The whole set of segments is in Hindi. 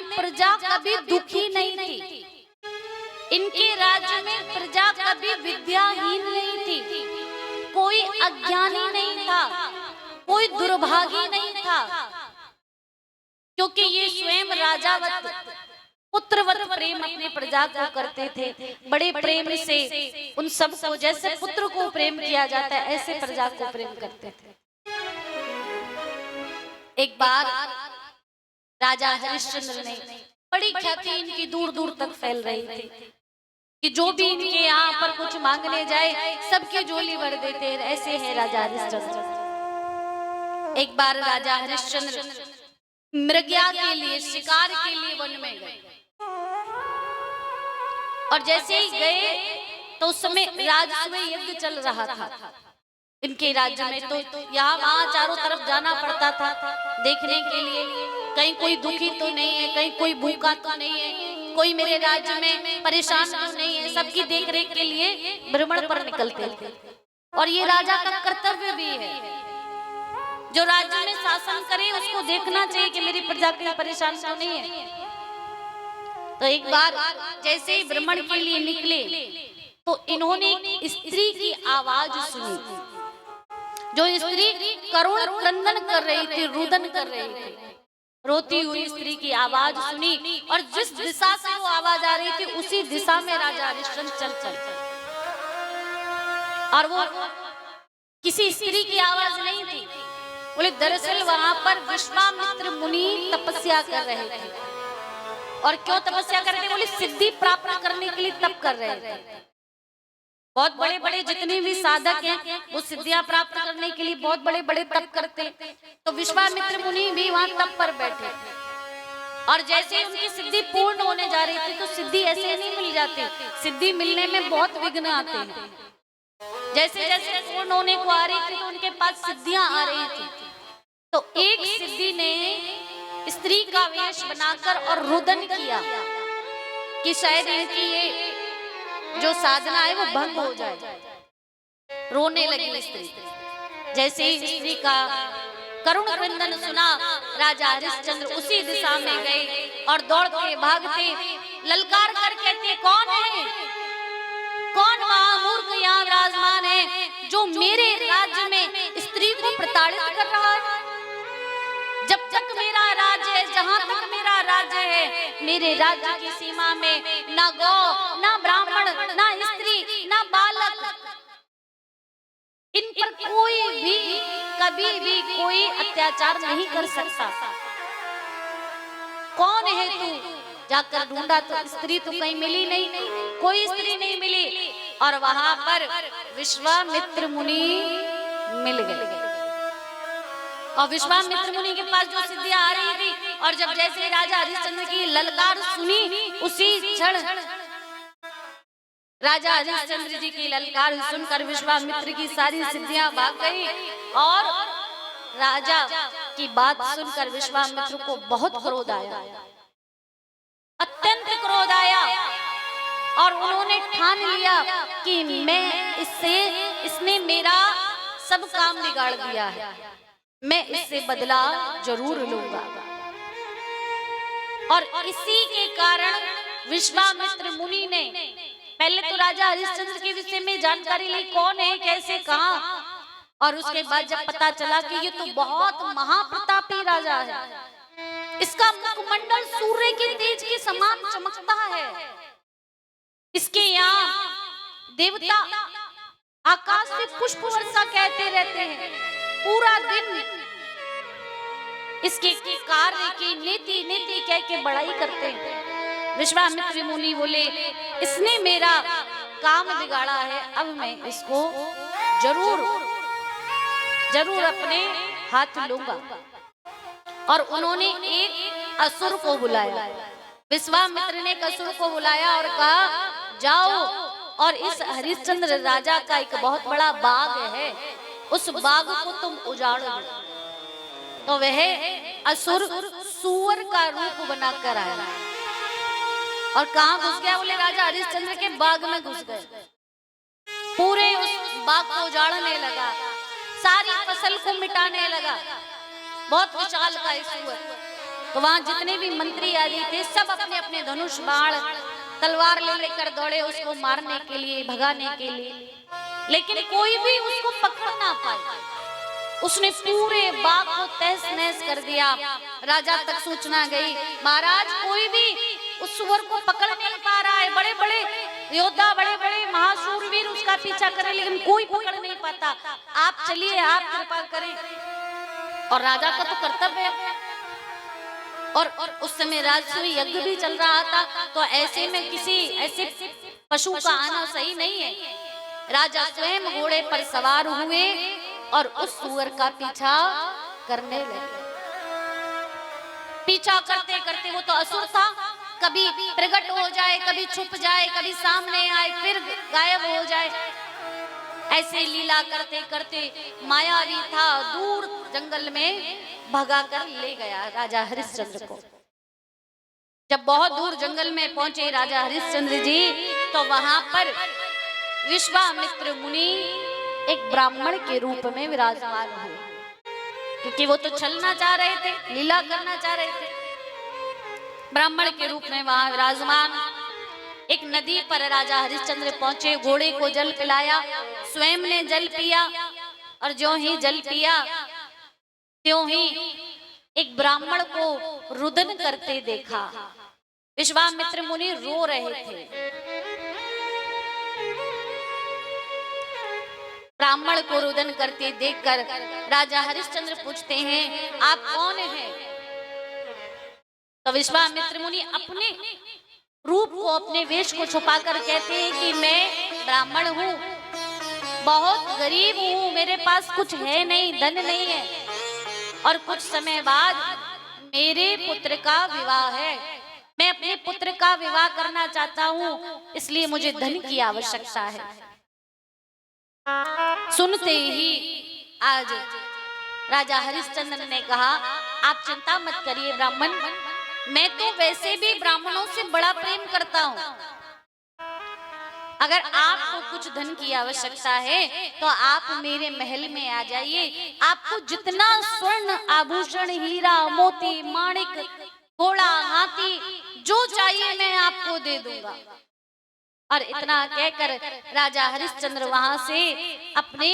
में प्रजा कभी दुखी नहीं थी, इनके राज्य में प्रजा कभी विद्याहीन नहीं थी, कोई अज्ञानी नहीं था, कोई दुर्भागी नहीं था, क्योंकि ये स्वयं राजावत पुत्रवत प्रेम अपनी प्रजा को करते थे। बड़े प्रेम से उन सबको, जैसे पुत्र को प्रेम किया जाता है, ऐसे प्रजा को प्रेम करते थे। एक बार राजा हरिश्चंद्र ने, बड़ी ख्याति इनकी दूर दूर तक फैल रही थी कि जो भी इनके यहाँ पर कुछ मांगने जाए सबकी झोली भर देते हैं, ऐसे है राजा हरिश्चंद्र। एक बार राजा हरिश्चंद्र मृगया के लिए, शिकार के लिए वन में गए, और जैसे ही गए तो उस समय राजस्व यज्ञ चल रहा था इनके राज्य में। तो यहाँ वहां चारों तरफ जाना पड़ता था देखने के लिए, कहीं कोई दुखी तो नहीं है, कहीं कोई भूखा तो नहीं है, कोई मेरे राज्य में परेशान तो नहीं है, सबकी देख रेख के लिए भ्रमण पर निकलते थे। और ये राजा का कर्तव्य भी है, जो राज्य में शासन करे उसको देखना चाहिए कि मेरी प्रजा कहीं परेशान तो नहीं है। तो एक बार जैसे ही भ्रमण के लिए निकले तो इन्होंने एक स्त्री की आवाज सुनी, जो स्त्री करुण क्रंदन कर रही थी, रुदन कर रही थी, रोती हुई स्त्री की आवाज सुनी, और जिस दिशा से वो आवाज आ रही थी उसी दिशा में राजा हरिश्चंद्र चल और वो किसी स्त्री की आवाज नहीं थी। बोले दरअसल वहां पर विश्वामित्र मुनि तपस्या कर रहे थे। और क्यों तपस्या कर रहे थे? बोले सिद्धि प्राप्त करने के लिए तप कर रहे थे। बहुत बड़े बड़े जितने भी साधक हैं वो सिद्धियां प्राप्त करने के लिए बहुत बड़े बड़े तप करते। तो विश्वामित्र मुनि भी वहां तप पर बैठे, और जैसे ही उनकी सिद्धि पूर्ण होने जा रही थी तो सिद्धि ऐसे नहीं मिल जाती, सिद्धि मिलने में बहुत विघ्न आते हैं। जैसे जैसे पूर्ण होने को आ रही थी तो उनके पास सिद्धियां आ रही थी। तो एक सिद्धि ने स्त्री का वेश बनाकर और रुदन किया कि शायद इनकी ये जो साधना है वो भंग हो जाए। रोने लगी स्त्री। जैसे ही स्त्री का करुण क्रंदन सुना, राजा हरिश्चंद्र उसी दिशा में गए और दौड़ते भागते ललकार कर कहते, कौन है, कौन महामूर्ख यहाँ विराजमान है जो मेरे राज्य में स्त्री को प्रताड़ित कर रहा है? जब तक मेरा राज्य है, जहां तक मेरा राज्य है, मेरे राज्य की सीमा में ना गौ, ना ब्राह्मण, ना स्त्री, ना बालक, इन पर कोई भी कभी भी कोई अत्याचार नहीं कर सकता। कौन है तू? जाकर ढूंढा तो स्त्री तो कहीं मिली नहीं, कोई स्त्री नहीं मिली, और वहां पर विश्वामित्र मुनि मिल गए। और विश्वामित्र मुनि के पास जो सिद्धियां आ रही थी, और जब जैसे राजा हरिश्चंद्र की ललकार सुनी उसी क्षण राजा हरिश्चंद्र जी की ललकार सुनकर विश्वामित्र की सारी सिद्धियां भाग गई, और राजा की बात सुनकर विश्वामित्र को बहुत क्रोध आया, अत्यंत क्रोध आया, और उन्होंने ठान लिया कि मैं इसने मेरा सब काम बिगाड़ दिया है, मैं इससे बदला जरूर लूंगा। और इसी के कारण विश्वामित्र मुनि ने पहले तो राजा हरिश्चंद्र के विषय में जानकारी ली, कौन है, कैसे, कहां, और उसके बाद जब पता चला कि ये तो बहुत महाप्रतापी राजा है, इसका मुखमंडल सूर्य के तेज के समान चमकता है, इसके यहाँ देवता आकाश से पुष्प वर्षा कहते रहते हैं, पूरा दिन इसके कार्य की नीति नीति कह के बड़ाई करते हैं। विश्वामित्र मुनि बोले, इसने मेरा काम बिगाड़ा है, अब मैं इसको जरूर जरूर अपने हाथ लूंगा। और उन्होंने एक असुर को बुलाया, विश्वामित्र ने एक असुर को बुलाया और कहा, जाओ और इस हरिश्चंद्र राजा का एक बहुत बड़ा बाग है, उस बाग को तुम उजाड़ दो। तो वह असुर सूअर का रूप बनाकर आया और कहां घुस गया? बोले राजा हरिश्चंद्र के बाग में घुस गए, पूरे उस बाग को उजाड़ने लगा, सारी फसल को मिटाने लगा। बहुत विशाल का सूअर, तो वहां जितने भी मंत्री आदि थे सब अपने अपने धनुष बाण तलवार ले लेकर दौड़े उसको मारने के लिए, भगाने के लिए, लेकिन कोई भी उसको पकड़ ना पाए। उसने पूरे बाग को तहस नहस कर दिया। राजा तक सूचना गई, महाराज कोई भी उस सुअर को पकड़ नहीं पा रहा है, बड़े बड़े योद्धा, बड़े बड़े महाशूरवीर उसका पीछा करें लेकिन कोई पकड़ नहीं पाता, आप चलिए, आप कृपा करें। और राजा का तो कर्तव्य है। और उस समय राजसूय यज्ञ भी चल रहा था, तो ऐसे में किसी ऐसे पशु का आना सही नहीं है। राजा स्वयं घोड़े पर सवार हुए और उस सुअर का पीछा करने लगे। पीछा करते करते, वो तो असुर था, कभी प्रकट हो जाए, कभी छुप जाए, कभी सामने आए, फिर गायब हो जाए, ऐसे लीला करते करते मायावी था, दूर जंगल में भगा कर ले गया राजा हरिश्चंद्र को। जब बहुत दूर जंगल में पहुंचे राजा हरिश्चंद्र जी, तो वहां पर विश्वामित्र मुनि एक ब्राह्मण के रूप में विराजमान हुए, क्योंकि वो तो छलना चाह रहे थे, लीला करना चाह रहे थे। ब्राह्मण के रूप में वहां विराजमान एक नदी पर राजा हरिश्चंद्र पहुंचे, घोड़े को जल पिलाया, स्वयं ने जल पिया, और जो ही जल पिया त्यों ही एक ब्राह्मण को रुदन करते देखा। विश्वामित्र मुनि रो रहे थे। ब्राह्मण को रुदन करते देखकर राजा हरिश्चंद्र पूछते हैं, आप कौन हैं? तो विश्वामित्र मुनि अपने रूप को, अपने वेश को छुपाकर कहते हैं कि मैं ब्राह्मण हूँ, बहुत गरीब हूँ, मेरे पास कुछ है नहीं, धन नहीं है, और कुछ समय बाद मेरे पुत्र का विवाह है, मैं अपने पुत्र का विवाह करना चाहता हूँ, इसलिए मुझे धन की आवश्यकता है। सुनते ही आज राजा हरिश्चंद्र ने कहा, आप चिंता मत करिए ब्राह्मण, मैं तो वैसे भी ब्राह्मणों से बड़ा प्रेम करता हूँ, अगर आपको कुछ धन की आवश्यकता है तो आप मेरे महल में आ जाइए, आपको जितना स्वर्ण आभूषण, हीरा मोती, माणिक, घोड़ा, हाथी जो चाहिए मैं आपको दे दूंगा। और इतना कहकर राजा हरिश्चंद्र वहां से अपने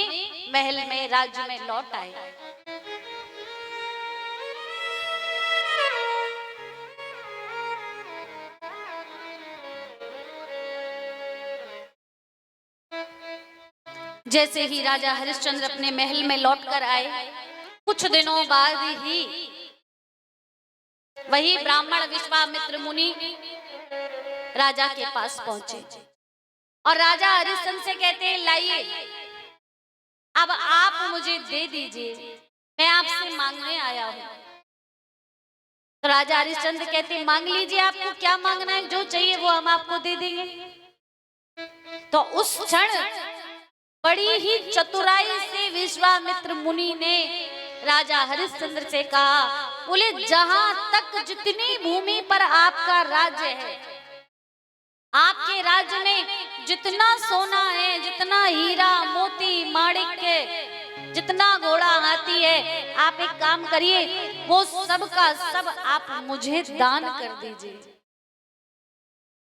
महल में, राज्य में लौट आए। जैसे ही राजा हरिश्चंद्र अपने महल में लौटकर आए, कुछ दिनों बाद ही वही ब्राह्मण विश्वामित्र मुनि राजा के पास पहुंचे और राजा हरिश्चंद्र से कहते हैं, लाइए अब आप मुझे दे दीजिए, मैं आपसे मांगने आया हूं। तो राजा हरिश्चंद्र कहते हैं, मांग लीजिए, आपको क्या मांगना है, जो चाहिए वो हम आपको दे देंगे। तो उस क्षण बड़ी ही चतुराई से विश्वामित्र मुनि ने राजा हरिश्चंद्र से कहा, बोले जहां तक जितनी भूमि पर आपका राज्य है, आपके राज्य में जितना सोना है, जितना हीरा मोती माणिक है, जितना घोड़ा हाथी है, आप एक काम करिए, वो सब का सब आप मुझे दान कर दीजिए।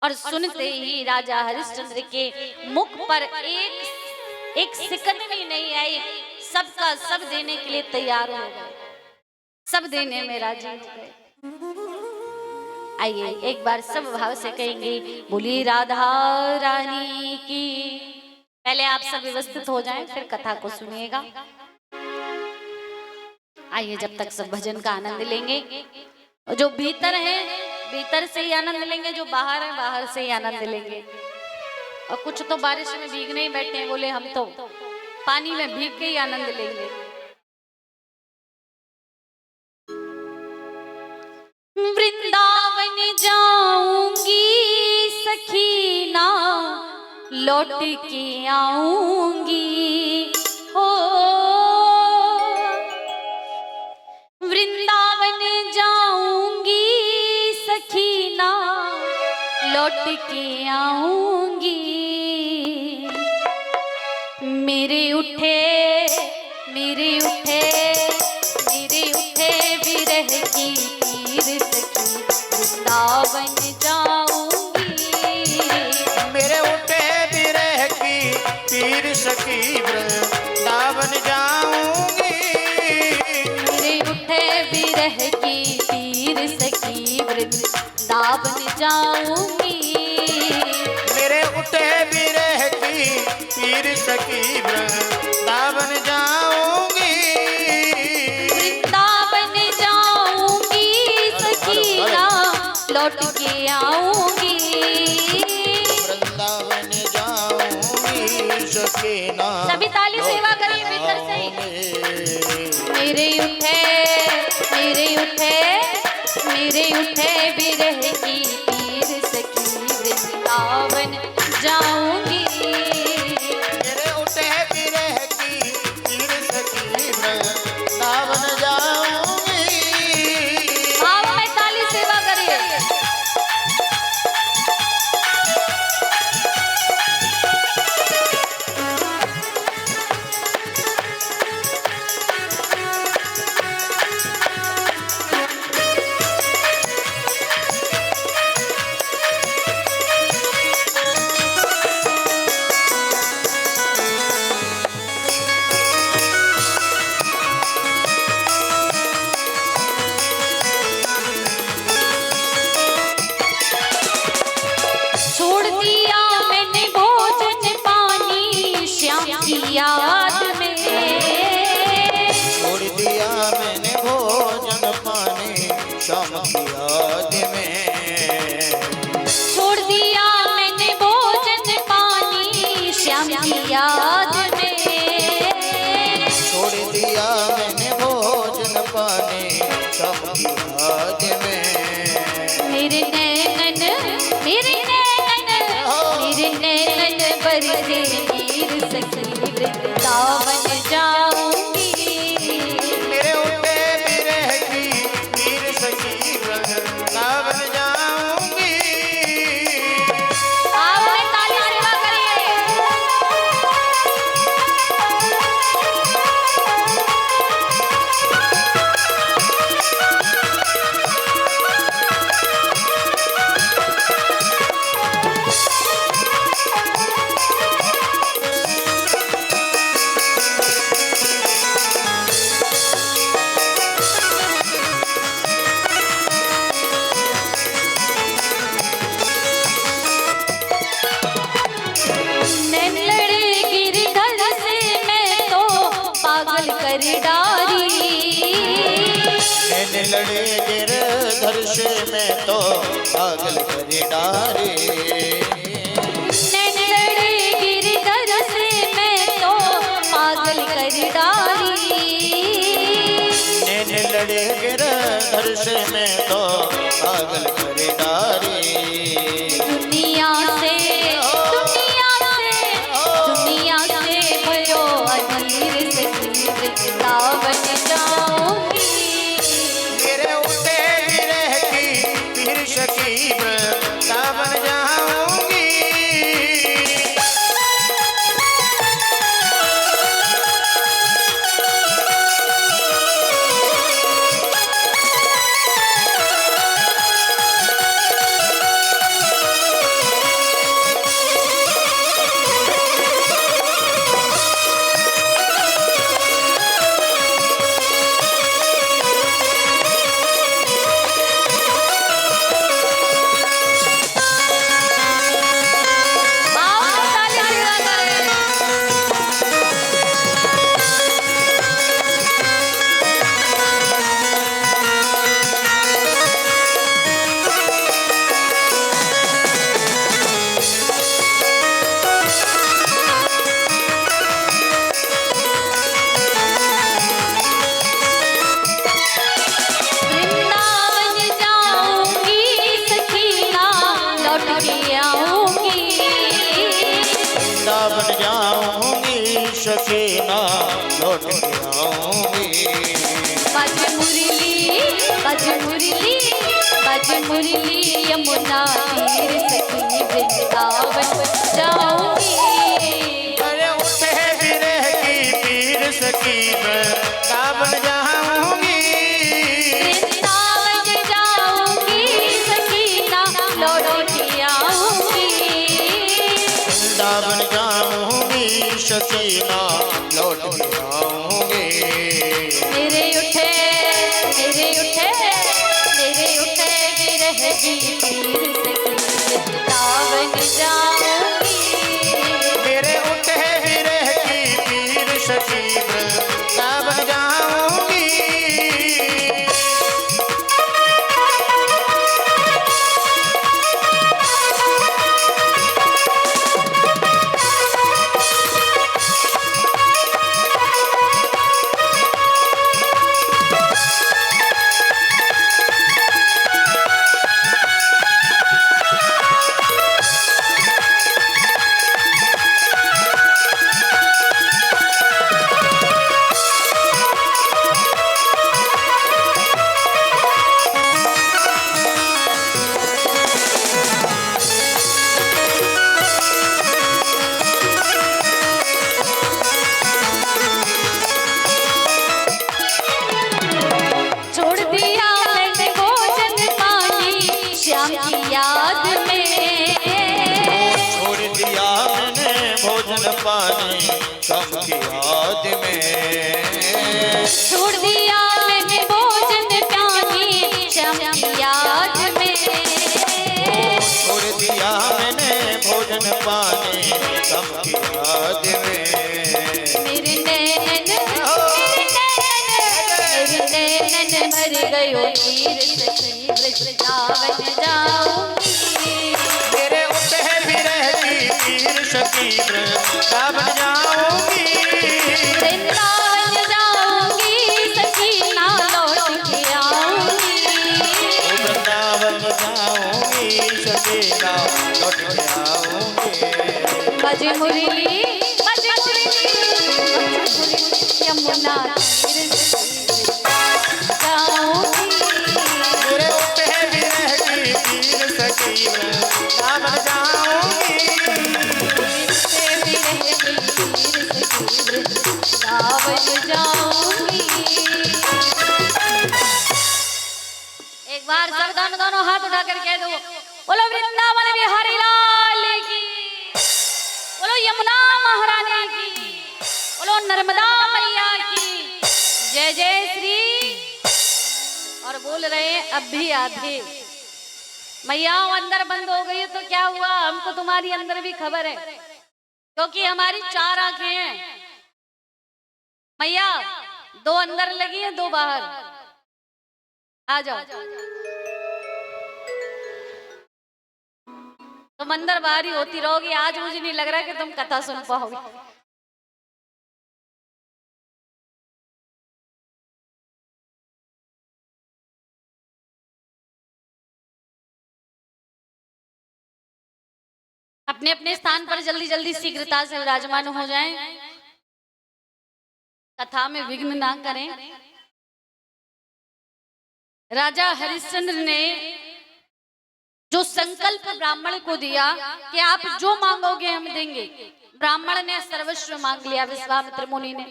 और सुनते ही राजा हरिश्चंद्र के मुख पर एक सिकन भी नहीं आई, सबका सब देने के लिए तैयार हो गए, सब देने में राजी हो गए। आइए एक बार सब भाव से कहेंगे, बोली राधा रानी की। पहले आप सब व्यवस्थित हो जाएं, फिर कथा को सुनिएगा। आइए जब तक सब भजन का आनंद लेंगे, जो भीतर है भीतर से ही आनंद लेंगे, जो बाहर है बाहर से ही आनंद लेंगे। और कुछ तो बारिश में भीगने ही बैठे हैं, बोले हम तो पानी में भीग के ही आनंद लेंगे। वृंदावन जाऊंगी सखीना, लौट के आऊंगी हो, वृंदावन जाऊंगी सखीना, लौट के आऊंगी। मेरे उठे मेरे उठे मेरे उठे विरह की पीर सखी वृंदावन जाऊंगी। मेरे उठे बिरह की पीर सखी वृंदावन जाऊंगी। मेरे उठे बिरह की पीर सखी वृंदावन जाऊंगी। मेरे उठे बिरह की पीर सखी वृंदावन जाऊंगी। वृंदावन जाऊंगी सखीना लौट के आऊंगी। वृंदावन जाऊंगी सखीना। सभी ताली सेवा करिए भीतर से। मेरे उठे बिरह की पीर सखी वृंदावन जाऊंगी। मेरे उठे बिरह की पीर सखी वृंदावन जाऊंगी। आओ मैं ताली सेवा करिए। छोड़ दिया मैंने भोजन पानी श्याम की याद में। छोड़ दिया मैंने भोजन पानी शाम की याद में। छोड़ दिया मैंने भोजन पानी श्याम की याद में। छोड़ दिया मैंने भोजन पानी शाम की याद में। मेरे नैनन बरसे नीर सखी वृंदावन जाऊंगी। मेरे उठे बिरह की पीर सखी वृंदावन जाऊंगी। आओ मैं ताली सेवा करिए। नैन लड़े गिरधर से मैं तो पागल कर डारी। मैंने लड़े गिरधर से मैं तो पागल कर डारे। नैन लड़े गिरधर से मैं तो पागल कर डारी। मैंने लड़े गिरधर से मैं तो पागल कर डारे। दुनिया से भयो अधीर सखी वृंदावन जाऊंगी। मेरे उठे बिरह की पीर सखी वृंदावन जाऊंगी। सकीना लौट के आऊंगी। बज मुरली यमुना तीर सखी वृंदावन जाऊंगी। अरे उठे बिरह की पीर सकी वृंदावन जाऊंगी। विरह की पीर सखी दावन जाऊंगी। मेरे उठे विरह की पीर सखी वृंदावन जाऊंगी। पानी कम की याद में छोड़ दिया मैंने भोजन पानी श्याम की याद में। छोड़ दिया मैंने भोजन पानी कम की याद में। मेरे नैनन भर गयो वीर सखी वृंदावन जाऊंगी। मेरे उठे विरह की पीर सखी वृंदावन जाऊंगी। वृंदावन जाऊंगी सखी ना लौट के आऊंगी। वृंदावन जाऊंगी सखी ना लौट के आऊंगी। बज मुरली यमुना तीर जाऊंगी। मेरे उठे विरह की पीर सखी वृंदावन जाऊंगी। एक बार सब दोनों हाथ उठाकर कह दो, बोलो वृंदावन बिहारी लाल की, बोलो यमुना महारानी की, बोलो नर्मदा मैया की जय जय श्री। और बोल रहे हैं अब भी आधे मैया अंदर बंद हो गई तो क्या हुआ, हमको तुम्हारी अंदर भी खबर है क्योंकि हमारी 4 आंखें हैं। मैया 2 अंदर लगी हैं 2 बाहर, आ जाओ। तुम अंदर बाहर ही होती रहोगी, आज मुझे नहीं लग रहा कि तुम कथा सुन पाओगे। अपने अपने स्थान पर जल्दी जल्दी शीघ्रता से विराजमान हो जाएं, कथा में विघ्न ना करें। राजा हरिश्चंद्र ने जो संकल्प ब्राह्मण को दिया कि आप जो मांगोगे हम देंगे, ब्राह्मण ने सर्वस्व मांग लिया, विश्वामित्र मुनि ने।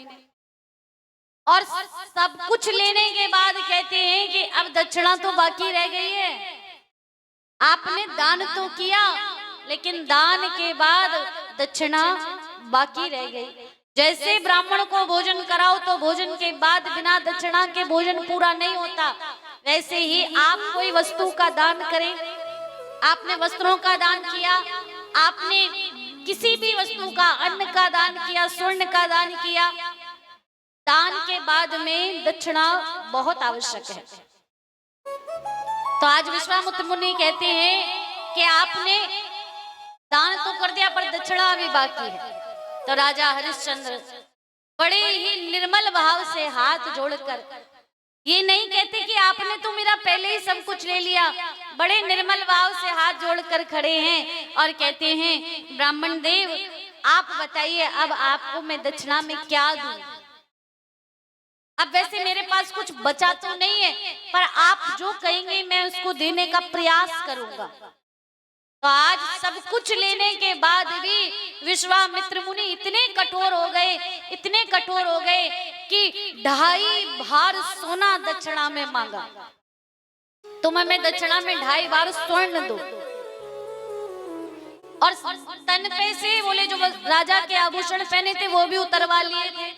और सब कुछ लेने के बाद कहते हैं कि अब दक्षिणा तो बाकी रह गई है। आपने दान तो किया लेकिन दान के बाद दक्षिणा बाकी रह गई। जैसे ब्राह्मण को भोजन कराओ तो भोजन के बाद बिना दक्षिणा के भोजन पूरा नहीं होता, वैसे ही आप कोई वस्तु का दान करें। आपने वस्त्रों का दान किया, आपने किसी भी वस्तु का, अन्न का दान किया, स्वर्ण का दान किया, दान के बाद में दक्षिणा बहुत आवश्यक है। तो आज विश्वामित्र मुनि कहते हैं कि आपने दान तो कर दिया पर दक्षिणा भी बाकी है। तो राजा हरिश्चंद्र बड़े ही निर्मल भाव से हाथ जोड़कर, ये नहीं कहते कि आपने तो मेरा पहले ही सब कुछ ले लिया, बड़े निर्मल भाव से हाथ जोड़कर खड़े हैं और कहते हैं ब्राह्मण देव आप बताइए अब आपको मैं दक्षिणा में क्या दूं। अब वैसे मेरे पास कुछ बचा तो नहीं है, पर आप जो कहेंगे मैं उसको देने का प्रयास करूंगा। तो आज सब कुछ लेने के बाद भी विश्वामित्र मुनि इतने कठोर हो गए, इतने कठोर हो गए कि 2.5 भार सोना दक्षिणा में मांगा। तुम्हें मैं दक्षिणा में 2.5 भार स्वर्ण दो। और तन पे से बोले जो राजा के आभूषण पहने थे वो भी उतरवा लिए थे।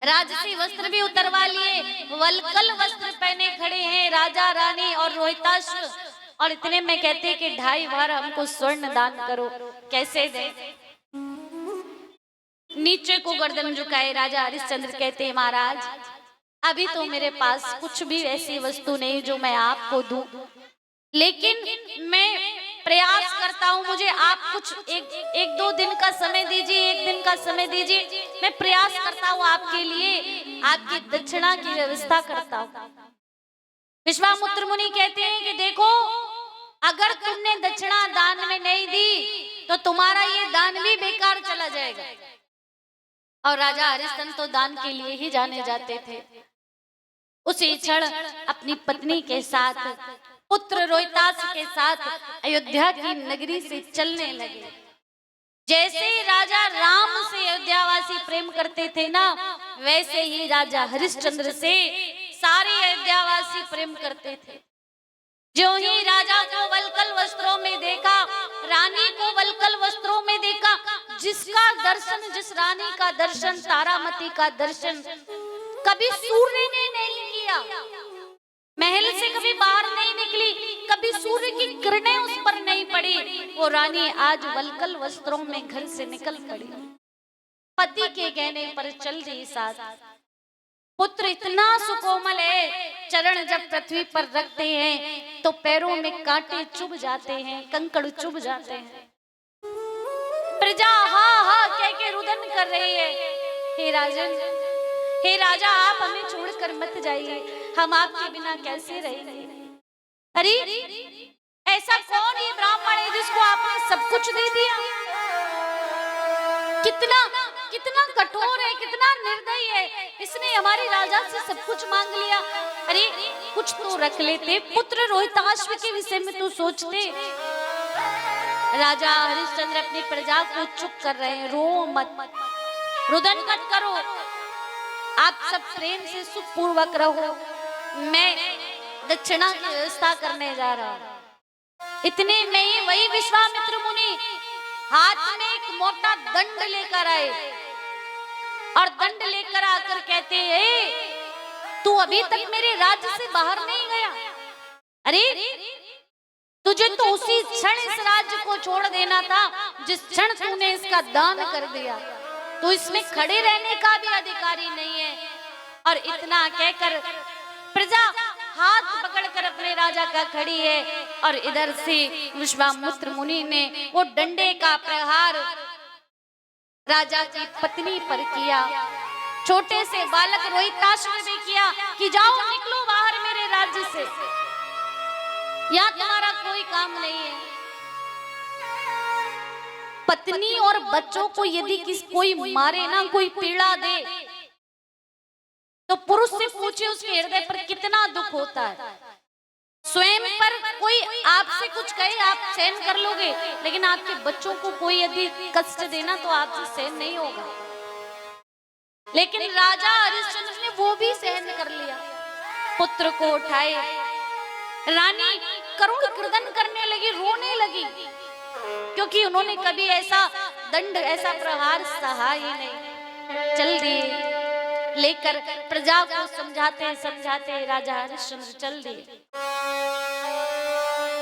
राजसी वस्त्र भी उतरवा लिए, वलकल वस्त्र पहने खड़े हैं राजा रानी और रोहिताश्व। और इतने में कहते हैं कि 2.5 बार हमको स्वर्ण दान करो। कैसे दे? नीचे को गर्दन झुकाए राजा हरिश्चंद्र कहते हैं महाराज अभी तो मेरे पास कुछ भी ऐसी वस्तु नहीं जो मैं आपको दूं, लेकिन मैं प्रयास करता हूं, मुझे आप कुछ एक दो दिन का समय दीजिए, 1 दिन का समय दीजिए, मैं प्रयास करता हूं आपके लिए, आपकी दक्षिणा की व्यवस्था करता हूं। विश्वामित्र मुनि कहते हैं कि देखो अगर तुमने दक्षिणा दान में नहीं दी तो तुम्हारा ये दान भी बेकार चला जाएगा। और राजा हरिश्चंद्र तो दान के लिए ही जाने जाते थे। उसी क्षण अपनी पत्नी के साथ, पुत्र रोहितास के साथ अयोध्या की नगरी से चलने लगे। जैसे ही राजा राम से अयोध्यावासी प्रेम करते थे ना, वैसे ही राजा हरिश्चंद्र से सारे अयोध्यावासी प्रेम करते थे। जो ही राजा को वलकल वस्त्रों में देखा, रानी को वलकल वस्त्रों में देखा, जिसका दर्शन, जिस रानी का दर्शन, तारामती का दर्शन कभी सूर्य ने नहीं किया, महल से कभी बाहर नहीं निकली, कभी सूर्य की किरणें उस पर नहीं पड़ी, वो रानी आज वलकल वस्त्रों में घर से निकल पड़ी। पति के कहने पर चल रही साथ। पुत्र इतना सुकोमल है, चरण जब पृथ्वी पर रखते हैं तो पैरों में कांटे चुभ जाते हैं, कंकड़ चुभ जाते हैं। प्रजा हा हा कह के रुदन कर रही है, हे राजन, हे राजा आप हमें छोड़कर मत जाइए, हम आपके बिना कैसे रहेंगे। अरे ऐसा कौन ये ब्राह्मण है जिसको आपने सब कुछ दे दिया? कितना कितना कठोर है, कितना निर्दयी है, इसने हमारे राजा से सब कुछ मांग लिया। अरे कुछ तो रख लेते, पुत्र रोहिताश्व के विषय में तो सोचते। राजा हरिश्चंद्र अपनी प्रजा को चुप कर रहे हैं, रो मत, रुदन मत करो, आप सब प्रेम से सुखपूर्वक रहो, मैं दक्षिणा की व्यवस्था करने जा रहा हूं। इतने में ही वही विश्वामित्र मुनि हाथ में एक मोटा दंड लेकर आए और दंड लेकर आकर कहते हैं तू अभी तक मेरे राज्य से बाहर नहीं गया, अरे तुझे तो उसी क्षण इस राज्य को छोड़ देना था जिस क्षण तूने इसका दान कर दिया, तो इसमें खड़े रहने का भी अधिकारी नहीं है। और इतना कहकर प्रजा हाथ पकड़कर अपने राजा का खड़ी है और इधर से विश्वामित्र मुनि ने वो डंडे का प्रहार राजा की पत्नी पर किया। छोटे से बालक रोहिताश्व ने किया कि जाओ निकलो बाहर मेरे राज्य से, यहाँ तुम्हारा कोई काम नहीं है। पत्नी और बच्चों को यदि कोई मारे ना, कोई पीड़ा दे, तो पुरुष से पूछे उसके हृदय पर कितना दुख होता है। स्वयं पर कोई आपसे कुछ कहे आप सहन कर लोगे, लेकिन आपके बच्चों को कोई यदि कष्ट देना तो आपसे सहन नहीं होगा। लेकिन राजा हरिश्चंद्र ने वो भी सहन कर लिया। पुत्र को उठाए, रानी करुण क्रंदन करने लगी, रोने लगी, क्योंकि उन्होंने कभी ऐसा दंड, ऐसा प्रहार सहा ही नहीं। चल दिए लेकर प्रजा को समझाते समझाते राजा हरिश्चंद्र चल दिए।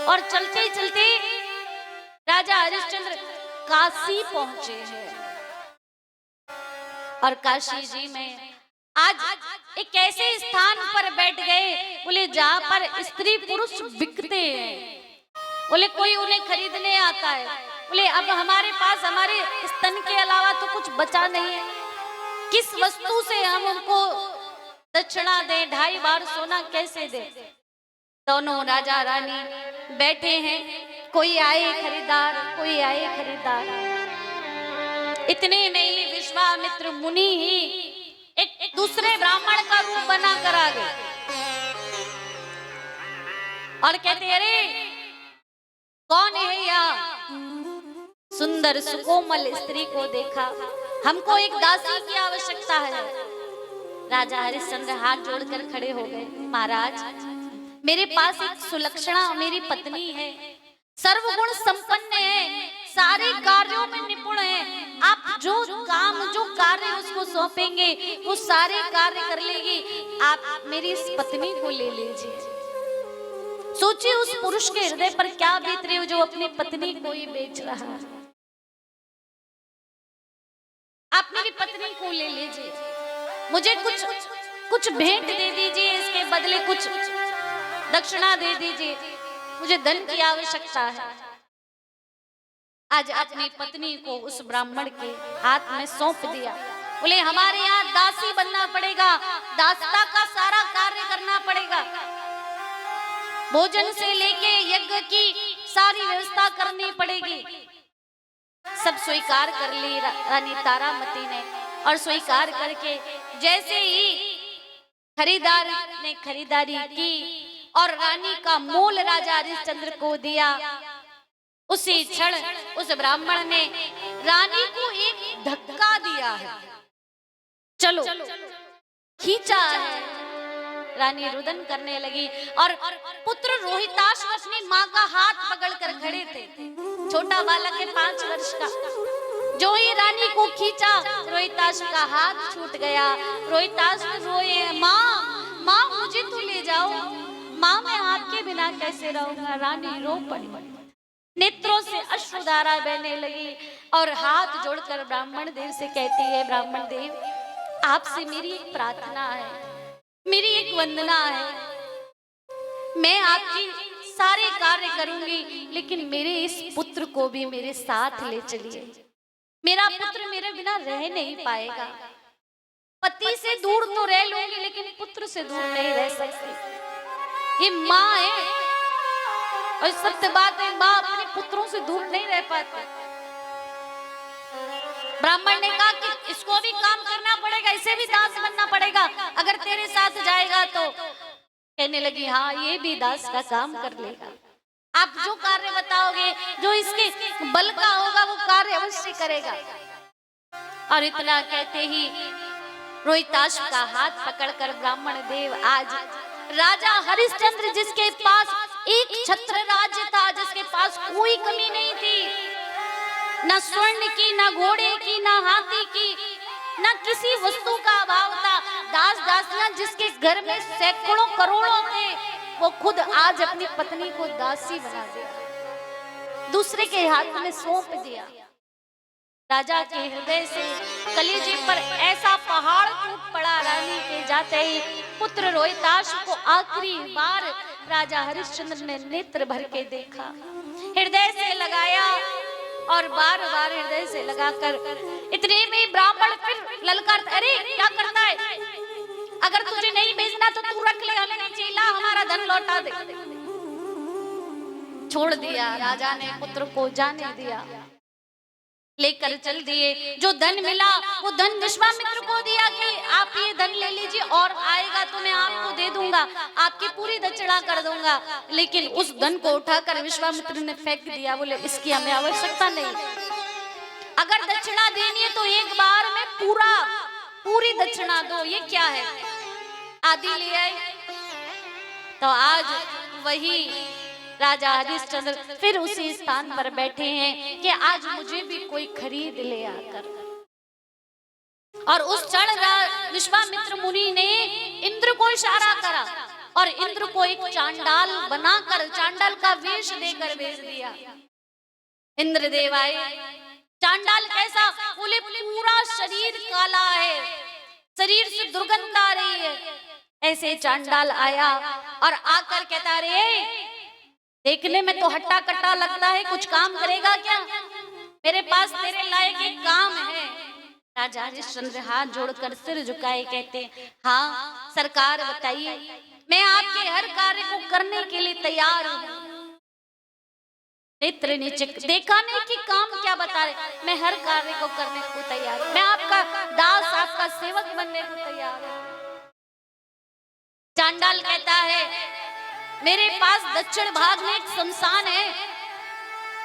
और चलते चलते राजा हरिश्चंद्र काशी पहुंचे हैं। और काशी जी में आज एक ऐसे स्थान पर बैठ गए, बोले जहां पर स्त्री पुरुष बिकते हैं, बोले कोई उन्हें खरीदने आता है, बोले अब हमारे पास हमारे स्तन के अलावा तो कुछ बचा नहीं है, किस वस्तु से हम उनको दक्षिणा दें, 2.5 बार सोना कैसे दें। दोनों राजा रानी बैठे हैं, कोई आए खरीदार, कोई आए खरीदार। इतने में ही विश्वामित्र मुनि ही एक दूसरे ब्राह्मण का रूप बना कर आ गए और कहते अरे कौन है यहाँ? सुंदर सुकोमल स्त्री को देखा, हमको एक दासी की आवश्यकता है। राजा हरिश्चंद्र हाथ जोड़कर खड़े हो गए, महाराज मेरे पास एक सुलक्षणा मेरी पत्नी है, सर्वगुण संपन्न है, सारे कार्यों में निपुण है। आप जो काम जो कार्य उसको सौंपेंगे वो सारे कार्य कर लेगी। आप मेरी इस पत्नी को ले लीजिए। सोचिए उस पुरुष के हृदय पर क्या बीत रही हो जो अपनी पत्नी को ही बेच रहा है। आप मेरी पत्नी को ले लीजिए, मुझे कुछ भेंट दे दीजिए, इसके बदले कुछ दक्षिणा दे दीजिए, मुझे धन की आवश्यकता है। आज अपनी पत्नी को उस ब्राह्मण के हाथ में सौंप दिया। बोले हमारे यहाँ दासी बनना पड़ेगा, दासता का सारा कार्य करना पड़ेगा, भोजन से लेके यज्ञ की सारी व्यवस्था करनी पड़ेगी। सब स्वीकार कर ली रानी तारामती ने, और स्वीकार करके जैसे ही खरीदार ने खरीदारी की और रानी का मूल राजा हरिश्चंद्र को दिया, उसी क्षण उस ब्राह्मण ने रानी को एक धक्का दिया है। चलो खींचा है, रानी रुदन करने लगी और पुत्र रोहिताश अपनी माँ का हाथ पकड़कर खड़े थे। छोटा बालक है 5 वर्ष का। जो ही रानी को खींचा रोहिताश का हाथ छूट गया। रोहिताश रोए, माँ माँ मुझे तो ले जाओ, माँ मैं आपके बिना कैसे रहूंगा। रानी रो पड़ी, नेत्रों से अश्रुधारा बहने लगी और हाथ जोड़कर ब्राह्मण देव से कहती है, ब्राह्मण देव आपसे मेरी एक प्रार्थना है, मेरी एक वंदना है, मैं आपकी सारे कार्य करूंगी, लेकिन मेरे इस पुत्र को भी मेरे साथ ले चलिए। मेरा पुत्र मेरे बिना रह नहीं पाएगा। पति से दूर तो रह लूंगी लेकिन पुत्र से दूर नहीं रह सकती। ये माँ है और सत्य बात है, माँ अपने पुत्रों से दूर नहीं रह पाती। ब्राह्मण ने कहा कि इसको भी काम करना पड़ेगा, इसे भी दास बनना पड़ेगा, अगर तेरे साथ जाएगा तो। कहने लगी हाँ ये भी दास का काम कर लेगा, आप जो कार्य बताओगे, जो इसके बल का होगा वो कार्य अवश्य करेगा। और इतना कहते ही रोहिताश का हाथ पकड़कर ब्राह्मण देव आज राजा हरिश्चंद्र, जिसके पास एक छत्र राज्य था, जिसके पास कोई कमी नहीं थी, न स्वर्ण की, न घोड़े की, न हाथी की, न किसी वस्तु का अभाव था। दास दासियां जिसके घर में सैकड़ों करोड़ों थे, वो खुद आज अपनी पत्नी को दासी बना दिया, दूसरे के हाथ में सौंप दिया। राजा के हृदय से कलेजे पर ऐसा पहाड़ टूट पड़ा। रानी के जाते ही पुत्र रोहिताश को आखिरी बार राजा हरिश्चंद्र ने नेत्र भर के देखा, हृदय से लगाया और बार बार हृदय से लगाकर इतने में ब्राह्मण फिर ललकार, अरे क्या करता है, अगर तुझे नहीं भेजना तो तू रख ले, हमें नहीं चाहिए, हमारा धन लौटा दे। छोड़ दिया राजा ने, पुत्र को जाने दिया, लेकर चल दिए। जो धन मिला वो धन विश्वामित्र को दिया कि आप ये धन ले लीजिए और आएगा तो मैं आपको दे दूंगा, आपकी पूरी दक्षिणा कर दूंगा। लेकिन उस धन को उठाकर विश्वामित्र ने फेंक दिया, बोले इसकी हमें आवश्यकता नहीं, अगर दक्षिणा देनी है तो एक बार में पूरी दक्षिणा दो। ये क्या है, आदि ले आए। तो आज वही राजा हरिश्चंद्र फिर उसी स्थान पर बैठे हैं कि आज मुझे भी कोई खरीद ले आकर। और उस क्षण विश्वामित्र मुनि ने इंद्र को इशारा करा और इंद्र को एक चांडाल बनाकर, चांडाल का वेश देकर भेज दिया। इंद्रदेव आए, चांडाल कैसा, बोले पूरा शरीर काला है, शरीर से दुर्गंध आ रही है। ऐसे चांडाल आया और आकर कहता, रे देखने में तो हट्टा कट्टा लगता है, कुछ काम करेगा क्या, मेरे पास तेरे लायक एक काम है। राजा हरिश्चंद्र हाथ जोड़कर सिर झुकाए कहते, हाँ सरकार बताइए, मैं आपके हर कार्य को करने के लिए तैयार हूँ। नेत्र नीचे देखा नहीं कि काम क्या बता रहे, मैं हर कार्य को करने को तैयार हूँ, मैं आपका दास, आपका सेवक बनने को तैयार हूँ। चांडाल कहता है, मेरे पास दक्षिण भाग में एक शमशान है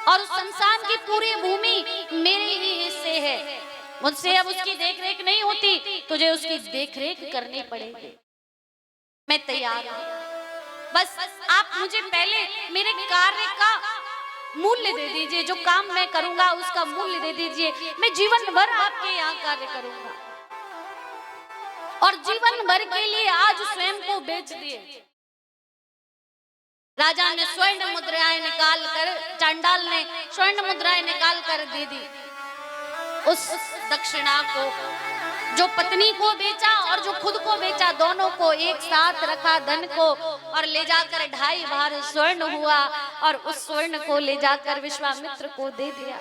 और उस शमशान की पूरी भूमि मेरे ही हिस्से है, मुझसे अब उसकी देखरेख नहीं होती, तुझे उसकी देखरेख करनी पड़ेगी। मैं तैयार हूँ, बस आप मुझे पहले मेरे कार्य का मूल्य दे दीजिए, जो काम मैं करूंगा उसका मूल्य दे दीजिए, मैं जीवन भर आपके यहाँ कार्य करूंगा। और जीवन भर के लिए आज स्वयं को बेच दिए। राजा ने स्वर्ण मुद्राएं निकाल कर, चांडाल ने स्वर्ण मुद्राएं निकाल कर दे दी उस दक्षिणा को। जो पत्नी को बेचा और जो खुद को बेचा, दोनों को एक साथ रखा धन को, और ले जाकर 2.5 भार स्वर्ण हुआ, और उस स्वर्ण को ले जाकर विश्वामित्र को दे दिया।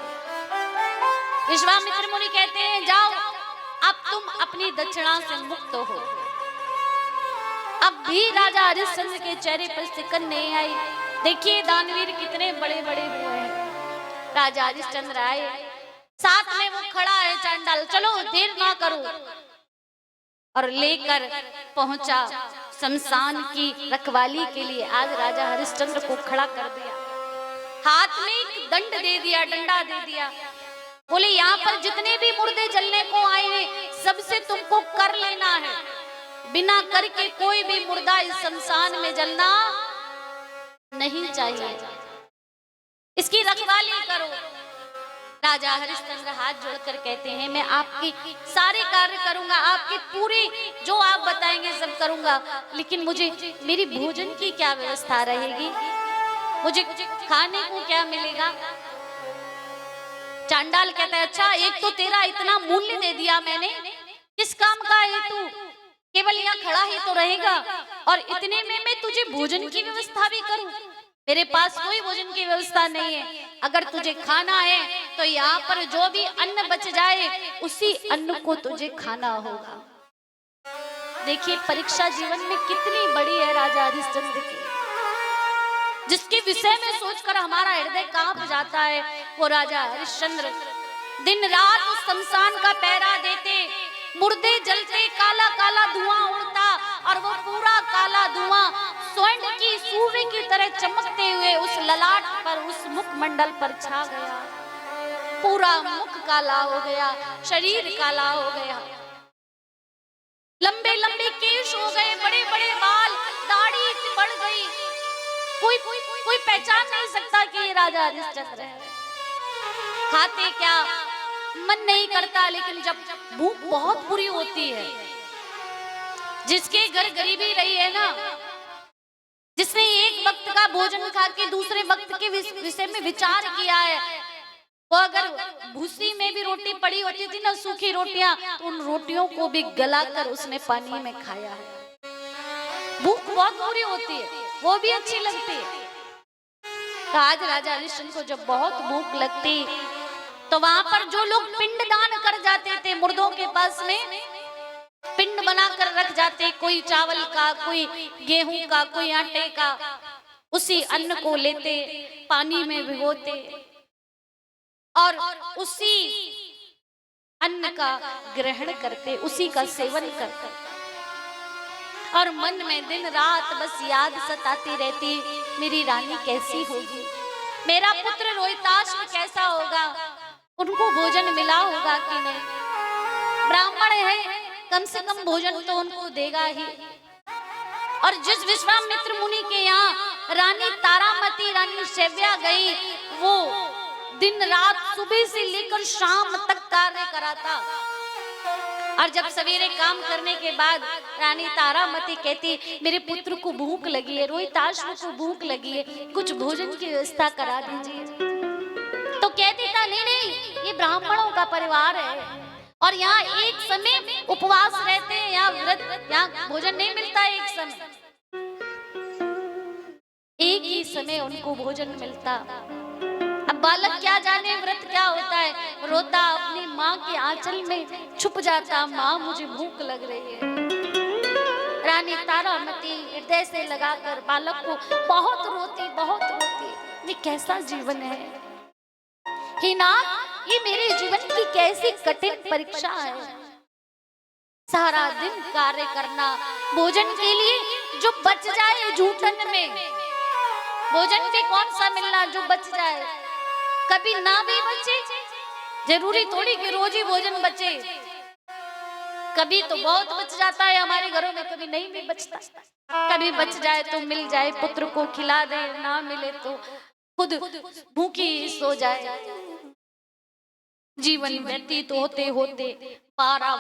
विश्वामित्र मुनि कहते हैं, जाओ अब तुम अपनी दक्षिणा से मुक्त हो। अब भी राजा हरिश्चंद्र के चेहरे पर सिकन नहीं आई। देखिए दानवीर कितने बड़े बड़े हुए हैं। राजा हरिश्चंद्र आए, साथ में वो खड़ा है चांडाल, चलो देर ना करो, और लेकर पहुंचा शमशान की रखवाली के लिए। आज राजा हरिश्चंद्र को खड़ा कर दिया, हाथ में एक दंड दे दिया, डंडा दे दिया। बोले यहाँ पर जितने भी मुर्दे जलने को आए हैं, सबसे तुमको कर लेना है। बिना करके कोई भी मुर्दा इस शमशान में जलना नहीं चाहिए, इसकी रखवाली करो। राजा हरिश्चंद्र हाथ जोड़कर कहते हैं, मैं आपकी सारे कार्य करूंगा, आपकी पूरी जो आप बताएंगे सब करूंगा, लेकिन मुझे मेरी भोजन की क्या व्यवस्था रहेगी, मुझे खाने को क्या मिलेगा। चांडाल कहता है, अच्छा एक तो तेरा इतना मूल्य दे दिया मैंने, किस काम का है तू, केवल यहाँ खड़ा ही तो रहेगा, और इतने में मैं तुझे भोजन की व्यवस्था भी करूं। मेरे पास कोई भोजन की व्यवस्था नहीं है, अगर तुझे खाना है तो यहाँ पर जो भी अन्न बच जाए उसी अन्न को तुझे खाना होगा। देखिए परीक्षा जीवन में कितनी बड़ी है राजा हरिश्चंद्र की, जिसके विषय में सोचकर हमारा हृदय कांप जाता है। वो राजा हरिश्चंद्र दिन रात उस शमशान का पहरा देते, मुर्दे जलते, काला काला धुआं उड़ता, और वो पूरा काला धुआं स्वर्ण की सूर्य की तरह चमकते हुए उस ललाट पर, उस मुखमंडल पर छा गया। पूरा मुख काला हो गया, शरीर काला हो गया, लंबे लंबे केश हो गए, बड़े बड़े बाल, दाढ़ी बढ़ गई। कोई पहचान नहीं सकता कि ये राजा हरिश्चंद्र है। खाते क्या मन नहीं करता, लेकिन जब भूख बहुत बुरी होती है, जिसके घर गरीबी रही है ना, जिसने एक वक्त का भोजन खा के दूसरे वक्त के विषय में विचार किया है, वो अगर भूसी में भी रोटी पड़ी होती थी ना, सूखी रोटियां, तो उन रोटियों को भी गलाकर उसने पानी में खाया है। भूख बहुत बुरी होती है, वो भी अच्छी लगती है। तो आज राजा हरिश्चंद्र को जब बहुत भूख लगती, तो वहां पर जो लोग पिंड दान कर जाते थे, मुर्दों के पास में पिंड बनाकर रख जाते, कोई चावल का, कोई गेहूं का, कोई आटे का, उसी अन्न को लेते, पानी में भिगोते, और उसी अन्न का ग्रहण करते, उसी का सेवन करते, और मन में दिन रात बस याद सताती रहती, मेरी रानी कैसी होगी, मेरा पुत्र रोहिताश्व कैसा होगा, उनको भोजन मिला होगा कि नहीं। ब्राह्मण है, कम से कम भोजन तो उनको देगा ही। और जिस विश्वामित्र मुनि के यहाँ रानी तारामती, रानी शैव्या गई, वो दिन रात सुबह से लेकर शाम तक कार्य कराता, और जब सवेरे काम करने के बाद रानी तारामती कहती, मेरे पुत्र को भूख लगी है, रोहिताश्व को भूख लगी है, कुछ भोजन की व्यवस्था करा दीजिए। तो कहती था, नहीं, ये ब्राह्मणों का परिवार है, और यहाँ एक समय उपवास रहते हैं, यहाँ व्रत, यहाँ भोजन नहीं मिलता एक समय, एक ही समय उनको भोजन मिलता। अब बालक क्या जाने व्रत क्या होता है, रोता अपनी माँ के आंचल में छुप जाता, माँ मुझे भूख लग रही है। रानी तारामती हृदय से लगाकर बालक को बहुत रोती, बहुत रोती, ये कैसा जीवन है हे नाथ, ये मेरे जीवन की कैसी कठिन परीक्षा है। सारा दिन कार्य करना भोजन के लिए, जो बच जाए जूठन में, भोजन भी कौन सा मिलना जो बच जाए, कभी ना भी बचे, जरूरी थोड़ी कि रोज ही भोजन बचे, कभी तो बहुत बच जाता है हमारे घरों में, कभी नहीं भी बचता। कभी बच जाए तो मिल जाए, पुत्र को खिला दे, ना मिले तो खुद भूखी सो जाए। जीवन व्यतीत होते होते 12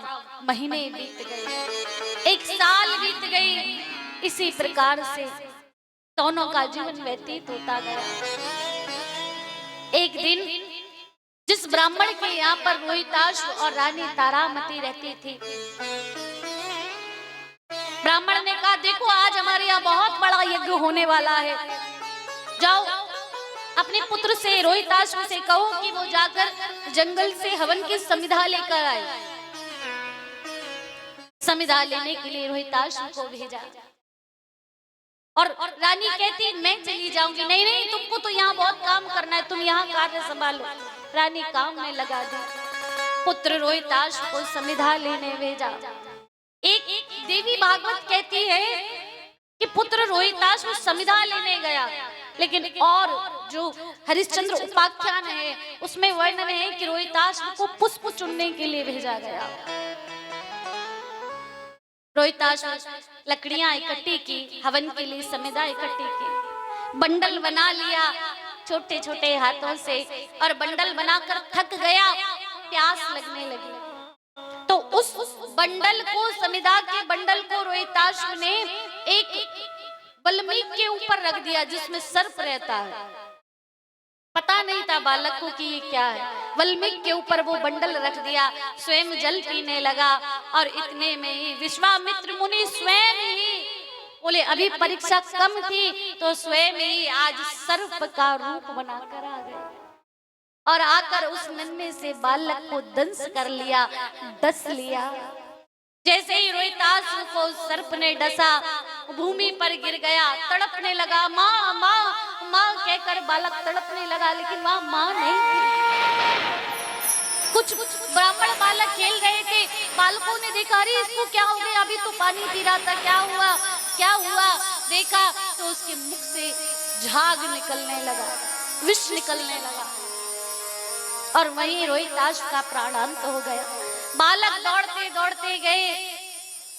महीने बीत गए, 1 साल बीत गई। इसी प्रकार से दोनों का जीवन व्यतीत होता गया। एक दिन जिस ब्राह्मण के यहाँ पर रोहिताश्व और रानी तारामती रहती थी, ब्राह्मण ने कहा देखो आज हमारे यहाँ बहुत बड़ा यज्ञ होने वाला है, जाओ अपने पुत्र से रोहिताश्व से कहो कि वो जाकर जंगल से हवन की समिधा लेकर आए। समिधा लेने के लिए रोहिताश्व को भेजा और रानी कहती मैं चली जाऊंगी। नहीं नहीं, तुमको तो यहाँ बहुत काम करना है, तुम यहाँ कार्य संभालो। रानी काम में लगा दी। पुत्र रोहिताश्व को समिधा लेने भेजा। एक देवी भागवत कहती है कि पुत्र रोहिताश्व समिधा लेने गया, लेकिन और जो हरिश्चंद्र उपाख्यान है उसमें वर्णन है कि रोहिताश्व को पुष्प चुनने के लिए भेजा गया। रोहिताश्व लकड़ियां इकट्ठी की, हवन के लिए समिधा इकट्ठी की, बंडल बना लिया छोटे छोटे हाथों से और बंडल बनाकर थक गया, प्यास लगने लगी। तो उस बंडल को, समिधा के बंडल को रोहिताश्व ने एक बल्मीक के ऊपर रख दिया जिसमें सर्प रहता है। पता नहीं था बालक को कि ये क्या है। बल्मीक के ऊपर वो बंडल रख दिया, स्वयं जल पीने लगा और इतने में ही विश्वामित्र मुनि स्वयं ही बोले अभी परीक्षा कम थी तो स्वयं ही आज सर्प का रूप बनाकर आ गए और आकर उस नन्हे से बालक को दंश कर लिया, डस लिया। जैसे ही रोहिताश्व को सर्प ने डसा, भूमि पर गिर गया, तड़पने लगा। माँ माँ माँ कहकर बालक तड़पने लगा, लेकिन वहां माँ नहीं थी। कुछ ब्राह्मण बालक खेल रहे थे, बालकों ने देखा अरे इसको क्या हो गया, अभी तो पानी पी रहा था, क्या हुआ क्या हुआ। देखा तो उसके मुख से झाग निकलने लगा, विष निकलने लगा और वहीं रोहिताश्व का प्राणांत हो गया। बालक दौड़ते दौड़ते गए,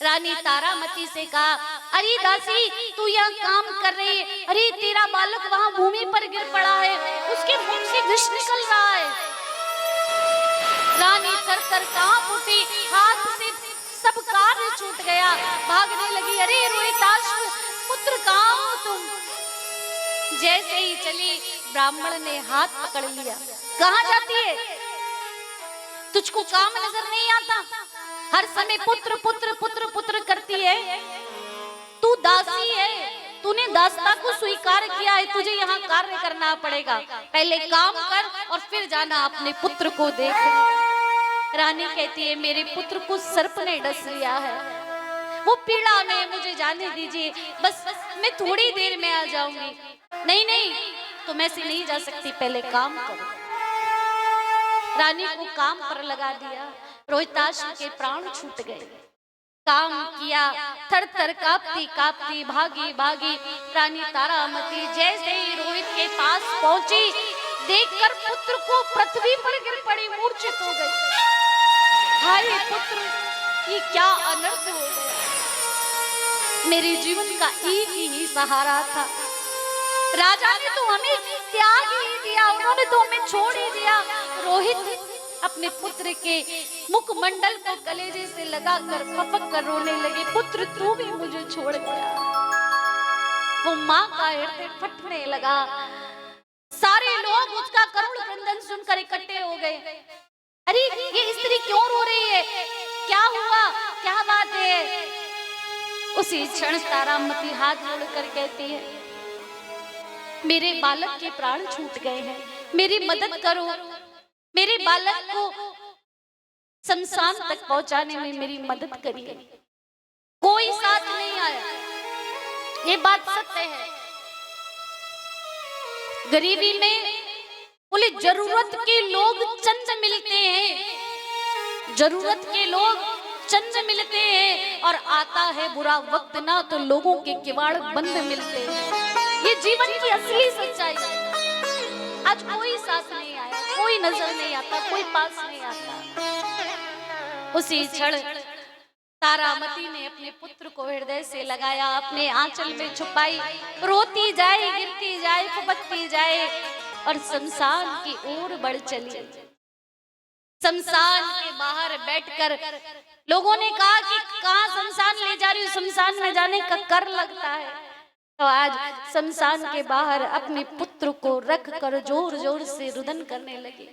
रानी तारामती से कहा अरे दासी तू यहाँ काम कर रही है, अरे तेरा बालक वहां भूमि पर गिर पड़ा है, उसके मुख से विष निकल रहा है। रानी थर-थर कांप उठी, हाथ से सब कार्य छूट गया, भागने लगी। अरे रोहिताश्व पुत्र कहाँ हो तुम। जैसे ही चली ब्राह्मण ने हाथ पकड़ लिया, कहाँ जाती है, तुझको काम नजर नहीं आता, हर समय पुत्र पुत्र पुत्र पुत्र करती है, तू दासी है, तूने दासता को स्वीकार किया है, तुझे यहाँ कार्य करना पड़ेगा, पहले काम कर और फिर जाना अपने पुत्र को देख। रानी कहती है मेरे पुत्र को सर्प ने डस लिया है, वो पीड़ा में, मुझे जाने दीजिए, बस मैं थोड़ी देर में आ जाऊंगी। नहीं नहीं, तुम ऐसे नहीं जा सकती, पहले काम करो। रानी को काम पर लगा दिया, रोहिताश्व के प्राण छूट गए। काम किया, थर थर कांपती कांपती भागी भागी रानी तारामती जैसे ही रोहित के पास पहुंची, देखकर पुत्र को पृथ्वी पर गिर पड़ी, मूर्छित हो गई। हाय पुत्र, ये क्या अनर्थ हो गया, मेरे जीवन का एक ही सहारा था, राजा ने तो हमें त्याग ही दिया, उन्होंने तो हमें छोड़ ही दिया। रोहित अपने पुत्र के मुखमंडल को कलेजे से लगाकर फपक कर रोने लगे, पुत्र तू भी मुझे छोड़ गया। वो माँ का हृदय फटने लगा। सारे लोग उसका करुण क्रंदन सुनकर इकट्ठे हो गए। अरे ये स्त्री क्यों रो रही है, क्या हुआ, क्या बात है। उसी क्षण तारामती हाथ जोड़कर कहती है मेरे बालक के प्राण छूट गए हैं, मेरी मदद करो, मेरे बालक को शमशान तक पहुंचाने में मेरी मदद करिए। कोई साथ नहीं आया, ये बात सत्य है। गरीबी में बोले जरूरत के लोग चंद मिलते हैं, जरूरत के लोग चंद मिलते हैं और आता है बुरा वक्त ना तो लोगों के किवाड़ बंद मिलते हैं। ये जीवन की असली सच्चाई है। आज कोई साथ नहीं आया, कोई नजर नहीं आता, कोई पास नहीं आता। उसी क्षण तारामती ने अपने पुत्र को हृदय से लगाया, अपने आंचल में छुपाई, रोती जाए, गिरती जाए, फुफकती जाए और शमशान की ओर बढ़ चली। शमशान के बाहर बैठकर लोगों ने कहा कि कहाँ शमशान ले जा रही हो, शमशान में जाने का कर लगता है। तो आज शमशान के बाहर अपने पुत्र को रख कर जोर जोर से रुदन करने लगे,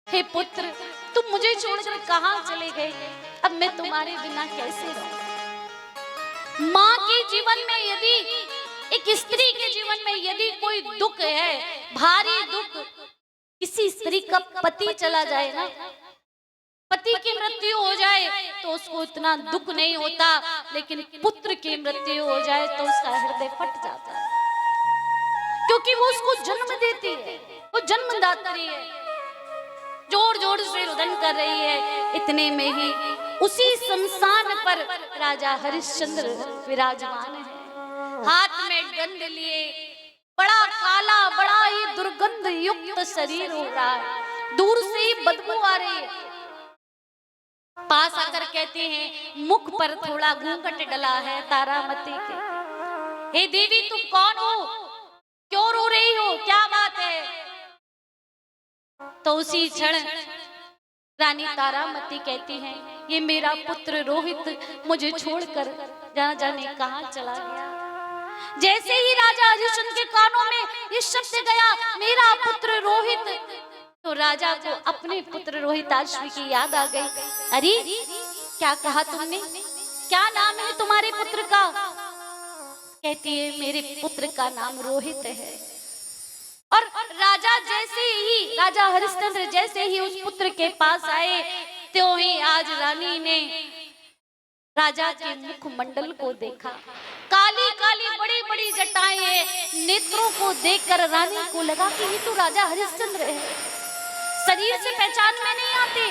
हे पुत्र तुम मुझे छोड़कर कहाँ चले गए, अब मैं तुम्हारे बिना कैसे रहूं। माँ के जीवन में यदि, एक स्त्री के जीवन में यदि कोई दुख है, भारी दुख, किसी स्त्री का पति चला जाए ना, पति की मृत्यु हो जाए तो उसको इतना दुख नहीं होता, लेकिन पुत्र की मृत्यु हो जाए तो उसका हृदय फट जाता है, क्योंकि वो उसको जन्म देती है, वो जन्मदात्री है। जोर जोर से रुदन कर रही है। इतने में ही उसी शमशान पर राजा हरिश्चंद्र विराजमान है, हाथ में डंड लिए, बड़ा काला, बड़ा ही दुर्गंध युक्त शरीर हो रहा है, दूर से ही बदबू आ रही है। पास आकर कहते हैं, मुख पर थोड़ा घूंघट डला है तारामती के, हे देवी तुम कौन हो, क्यों रो रही हो, क्या बात है। तो उसी क्षण रानी तारामती कहती है, ये मेरा पुत्र रोहित मुझे छोड़कर जाना जाने कहाँ चला गया। जैसे ही राजा हरिश्चंद्र के कानों में ये शब्द गया, मेरा पुत्र रोहित, तो राजा को अपने पुत्र रोहिताश्व की याद आ गई। अरे क्या कहा तुमने, क्या नाम है तुम्हारे पुत्र का। कहती है मेरे पुत्र का नाम रोहित है। और राजा जैसे ही, राजा हरिश्चंद्र जैसे ही उस पुत्र के पास आए, त्यों ही आज रानी ने राजा के मुखमंडल को देखा। काली काली बड़ी बड़ी जटाएं हैं, नेत्रों को देखकर रानी को लगा कि ये तो राजा हरिश्चंद्र है। शरीर से पहचान में नहीं आते,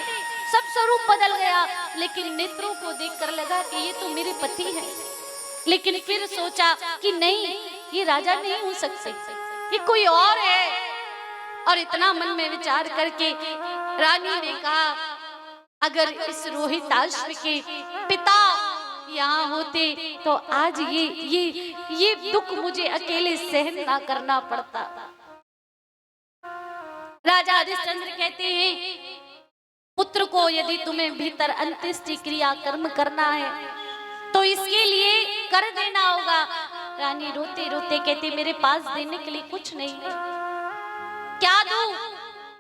सब स्वरूप बदल गया, लेकिन नेत्रों को देखकर लगा कि ये तो मेरे पति हैं। लेकिन फिर सोचा कि नहीं, ये राजा नहीं हो सकते, ये कोई और है। और इतना मन में विचार करके रानी ने कहा, अगर इस रोहिताश्व के पिता यहाँ होते तो आज ये दुख मुझे अकेले सहन ना करना पड़ता। राजा हरिश्चंद्र कहते हैं, पुत्र को यदि तुम्हें भीतर अंत्येष्टि क्रिया कर्म करना है तो इसके लिए कर देना होगा। रानी रोते रोते कहती, मेरे पास देने के लिए कुछ नहीं है, क्या दूं।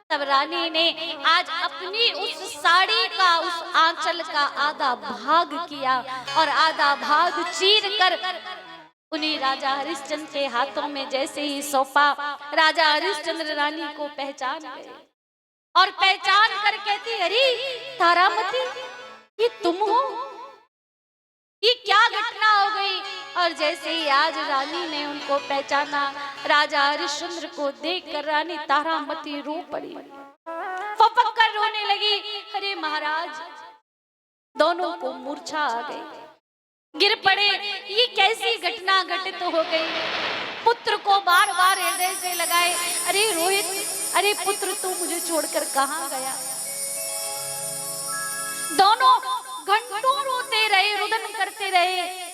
तब रानी ने आज अपनी उस साड़ी का, उस आंचल का आधा भाग किया और आधा भाग चीर कर उन्हीं राजा हरिश्चंद्र के हाथों में जैसे ही सौंपा, राजा हरिश्चंद्र रानी को पहचान गए और पहचान कर कहती, अरे तारामती ये तुम हो, ये क्या घटना हो गई। और जैसे ही आज रानी ने उनको पहचाना, राजा हरिश्चंद्र को देखकर रानी तारामती रो पड़ी, फपक कर रोने लगी। अरे महाराज, दोनों को मूर्छा आ गई, गिर पड़े। ये कैसी घटना घटित हो गई। पुत्र को बार बार हृदय से लगाए, अरे रोहित, अरे पुत्र तू मुझे छोड़कर कहाँ गया। दोनों घंटों रोते रहे, रुदन करते रहे।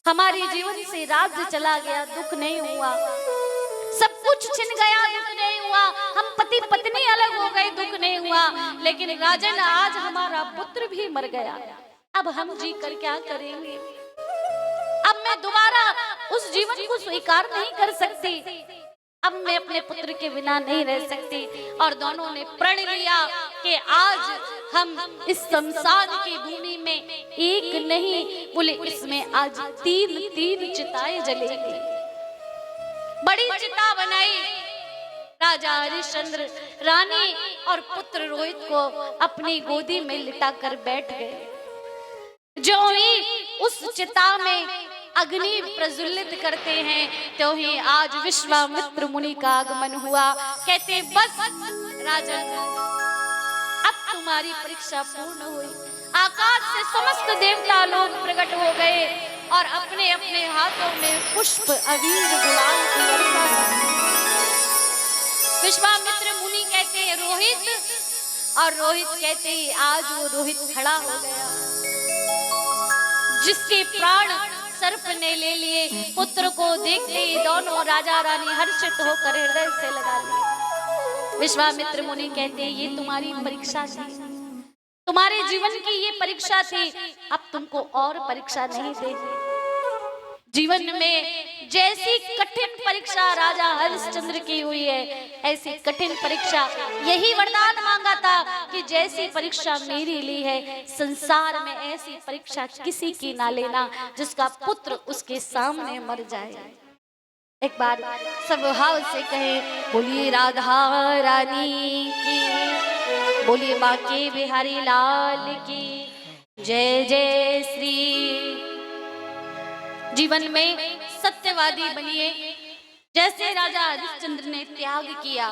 हमारे जीवन से राज्य चला गया, दुख नहीं हुआ, सब कुछ छिन गया, दुख नहीं हुआ, हम पति पत्नी अलग हो गए, दुख नहीं हुआ, लेकिन राजन आज हमारा पुत्र भी मर गया, अब हम जी कर क्या करेंगे। अब मैं दोबारा उस जीवन को स्वीकार नहीं कर सकती, अब मैं अपने पुत्र के बिना नहीं रह सकती। और दोनों ने प्रण लिया कि आज हम इस शमशान की भूमि में एक नहीं, बोले इसमें आज 3 चिताएं जलेंगी। बड़ी चिता बनाई। राजा हरिश्चंद्र रानी और पुत्र रोहित को अपनी गोदी में लिटाकर बैठ गए। जो ही उस चिता में अग्नि प्रज्वलित करते हैं, तो ही आज विश्वामित्र मुनि का आगमन हुआ। कहते बस राजन, अब तुम्हारी परीक्षा पूर्ण हुई। आकाश से समस्त देवता लोग प्रकट हो गए और अपने अपने हाथों में पुष्प, अबीर, गुलाल की वर्षा। विश्वामित्र मुनि कहते हैं रोहित, और रोहित कहते हैं आज वो रोहित खड़ा हो गया जिसके प्राण सर्प ने ले लिए। पुत्र को देखते ही दोनों राजा रानी हर्षित होकर हृदय से लगा लिए। विश्वामित्र मुनि कहते हैं ये तुम्हारी परीक्षा थी, तुम्हारे जीवन की ये परीक्षा थी, अब तुमको और परीक्षा नहीं देगी। जीवन में जैसी कठिन परीक्षा राजा हरिश्चंद्र की हुई है, ऐसी कठिन परीक्षा, यही वरदान मांगा था कि जैसी परीक्षा मेरी ली है, संसार में ऐसी परीक्षा किसी की ना लेना जिसका पुत्र उसके सामने मर जाए। एक बार सब भाव से कहे बोलिए राधा रानी की, बोलिए बांके बिहारी लाल की जय जय श्री। जीवन में सत्यवादी बनिए। जैसे राजा हरिश्चंद्र ने त्याग किया,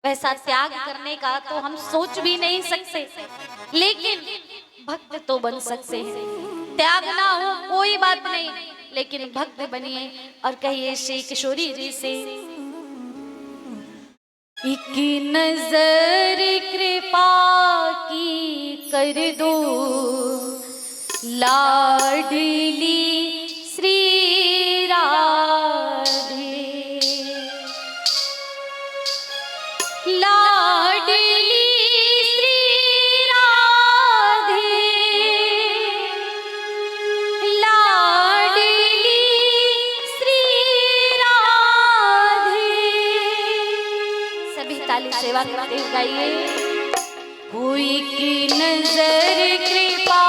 वैसा त्याग करने का तो हम सोच भी नहीं सकते, लेकिन भक्त तो बन सकते हैं। त्याग ना हो कोई बात नहीं, लेकिन भक्त बनिए। और कहिए श्री किशोरी जी से, एक नजर कृपा की कर दो लाडली श्री राधे, लाडली श्री राधे, लाडली श्री राधे। सभी ताली सेवा करते हुए गाइए। कोई की नजर कृपा